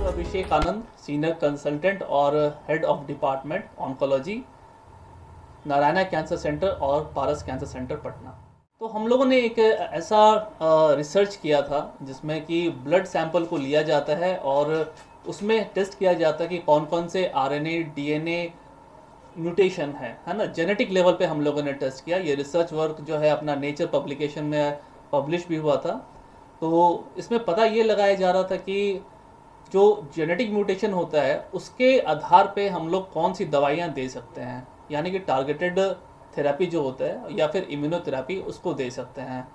Abhishek Anand, senior consultant और head of department oncology, Narayana cancer centre और पारस cancer centre Patna. तो हम लोगों ने एक ऐसा रिसर्च किया था जिसमें कि ब्लड सैंपल को लिया जाता है और उसमें टेस्ट किया जाता है कि कौन कौन से आरएनए, डीएनए म्यूटेशन है ना, जेनेटिक लेवल पे हम लोगों ने टेस्ट किया। ये रिसर्च वर्क जो है अपना नेचर पब्लिकेशन में पब्लिश भी हुआ था। तो इसमें पता ये लगाया जा रहा था कि जो जेनेटिक म्यूटेशन होता है उसके आधार पे हम लोग कौन सी दवाइयाँ दे सकते हैं, यानी कि टारगेटेड थेरेपी जो होता है या फिर इम्यूनोथेरेपी उसको दे सकते हैं।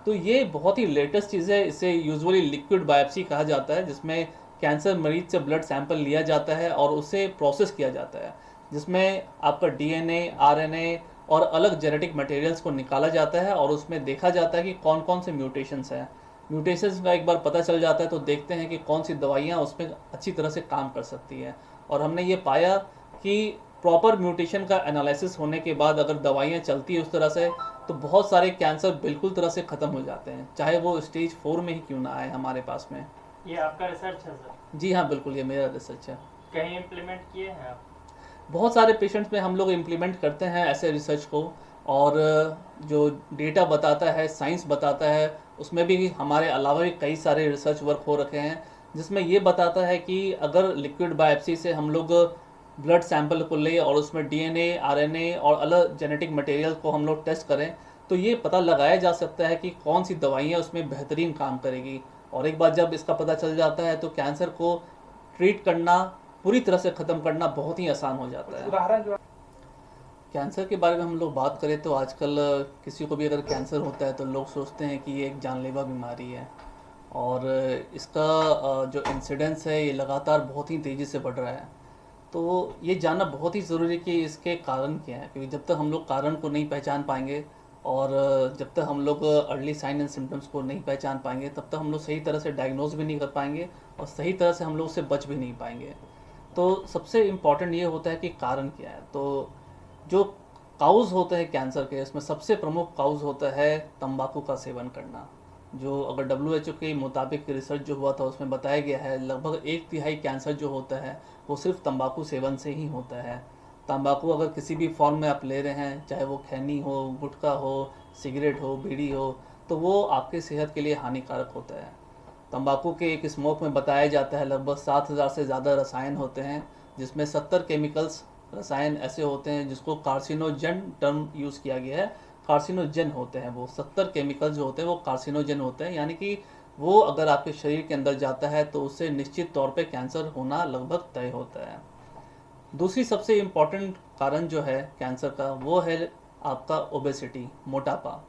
तो ये बहुत ही लेटेस्ट चीज़ है। इसे यूजुअली लिक्विड बायोप्सी कहा जाता है, जिसमें कैंसर मरीज से ब्लड सैंपल लिया जाता है और उसे प्रोसेस किया जाता है, जिसमें आपका डीएनए, आरएनए और अलग जेनेटिक मटेरियल्स को निकाला जाता है और उसमें देखा जाता है कि कौन कौन से म्यूटेशंस हैं। म्यूटेशंस का एक बार पता चल जाता है तो देखते हैं कि कौन सी दवाइयाँ उसमें अच्छी तरह से काम कर सकती है। और हमने ये पाया कि प्रॉपर म्यूटेशन का एनालिसिस होने के बाद अगर दवाइयाँ चलती है उस तरह से, तो बहुत सारे कैंसर बिल्कुल तरह से ख़त्म हो जाते हैं, चाहे वो स्टेज 4 में ही क्यों ना आए हमारे पास में। ये आपका रिसर्च है सर? जी हाँ, बिल्कुल, ये मेरा रिसर्च है। कहीं इम्प्लीमेंट किए हैं आप? बहुत सारे पेशेंट्स में हम लोग इम्प्लीमेंट करते हैं ऐसे रिसर्च को, और जो डेटा बताता है, साइंस बताता है, उसमें भी हमारे अलावा भी कई सारे रिसर्च वर्क हो रखे हैं जिसमें ये बताता है कि अगर लिक्विड बायोप्सी से हम लोग ब्लड सैंपल को लें और उसमें डीएनए, आरएनए और अलग जेनेटिक मटेरियल को हम लोग टेस्ट करें तो ये पता लगाया जा सकता है कि कौन सी दवाइयाँ उसमें बेहतरीन काम करेगी। और एक बार जब इसका पता चल जाता है तो कैंसर को ट्रीट करना, पूरी तरह से ख़त्म करना बहुत ही आसान हो जाता है। उदाहरण जो कैंसर के बारे में हम लोग बात करें तो आजकल किसी को भी अगर कैंसर होता है तो लोग सोचते हैं कि ये एक जानलेवा बीमारी है, और इसका जो इंसिडेंस है ये लगातार बहुत ही तेज़ी से बढ़ रहा है। तो ये जानना बहुत ही ज़रूरी है कि इसके कारण क्या है, क्योंकि जब तक हम लोग कारण को नहीं पहचान पाएंगे और जब तक हम लोग अर्ली साइन एंड सिम्टम्स को नहीं पहचान पाएंगे तब तक हम लोग सही तरह से डायग्नोज भी नहीं कर पाएंगे और सही तरह से हम लोग उससे बच भी नहीं पाएंगे। तो सबसे इम्पॉर्टेंट ये होता है कि कारण क्या है। तो जो काउज होते हैं कैंसर के, इसमें सबसे प्रमुख काउज होता है तंबाकू का सेवन करना। जो अगर WHO के मुताबिक रिसर्च जो हुआ था उसमें बताया गया है लगभग 1/3 कैंसर जो होता है वो सिर्फ तंबाकू सेवन से ही होता है। तंबाकू अगर किसी भी फॉर्म में आप ले रहे हैं, चाहे वो खैनी हो, गुटखा हो, सिगरेट हो, बीड़ी हो, तो वो आपके सेहत के लिए हानिकारक होता है। तंबाकू के एक स्मोक में बताया जाता है लगभग 7000 से ज़्यादा रसायन होते हैं, जिसमें 70 केमिकल्स रसायन ऐसे होते हैं जिसको कार्सिनोजन टर्म यूज़ किया गया है। कार्सिनोजन होते हैं वो 70 केमिकल्स जो होते हैं वो कार्सिनोजन होते हैं, यानी कि वो अगर आपके शरीर के अंदर जाता है तो उससे निश्चित तौर पे कैंसर होना लगभग तय होता है। दूसरी सबसे इम्पॉर्टेंट कारण जो है कैंसर का वो है आपका ओबेसिटी, मोटापा।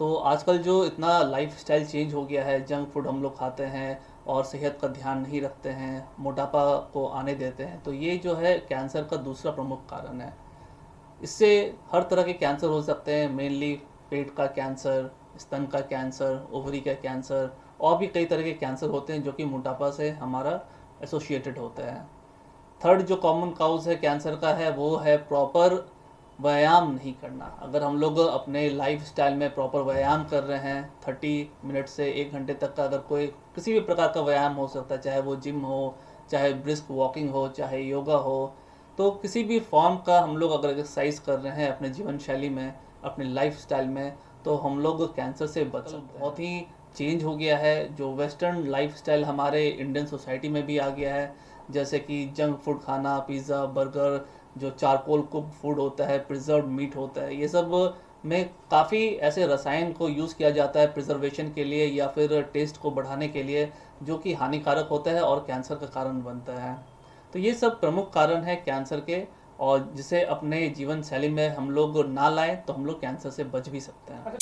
तो आजकल जो इतना लाइफस्टाइल चेंज हो गया है, जंक फूड हम लोग खाते हैं और सेहत का ध्यान नहीं रखते हैं, मोटापा को आने देते हैं, तो ये जो है कैंसर का दूसरा प्रमुख कारण है। इससे हर तरह के कैंसर हो सकते हैं, मेनली पेट का कैंसर, स्तन का कैंसर, ओवरी का कैंसर, और भी कई तरह के कैंसर होते हैं जो कि मोटापा से हमारा एसोसिएटेड होता है। थर्ड जो कॉमन काउज है कैंसर का है वो है प्रॉपर व्यायाम नहीं करना। अगर हम लोग अपने लाइफस्टाइल में प्रॉपर व्यायाम कर रहे हैं, 30 मिनट से 1 घंटे तक का अगर कोई किसी भी प्रकार का व्यायाम हो सकता है, चाहे वो जिम हो, चाहे ब्रिस्क वॉकिंग हो, चाहे योगा हो, तो किसी भी फॉर्म का हम लोग अगर एक्सरसाइज कर रहे हैं अपने जीवन शैली में, अपने लाइफस्टाइल में, तो हम लोग कैंसर से बच सकते हैं। बहुत ही चेंज हो गया है, जो वेस्टर्न लाइफस्टाइल हमारे इंडियन सोसाइटी में भी आ गया है, जैसे कि जंक फूड खाना, पिज़्ज़ा, बर्गर, जो चारकोल कुक फूड होता है, प्रिजर्व मीट होता है, ये सब में काफ़ी ऐसे रसायन को यूज़ किया जाता है प्रिजर्वेशन के लिए या फिर टेस्ट को बढ़ाने के लिए, जो कि हानिकारक होता है और कैंसर का कारण बनता है। तो ये सब प्रमुख कारण है कैंसर के, और जिसे अपने जीवन शैली में हम लोग ना लाएं तो हम लोग कैंसर से बच भी सकते हैं।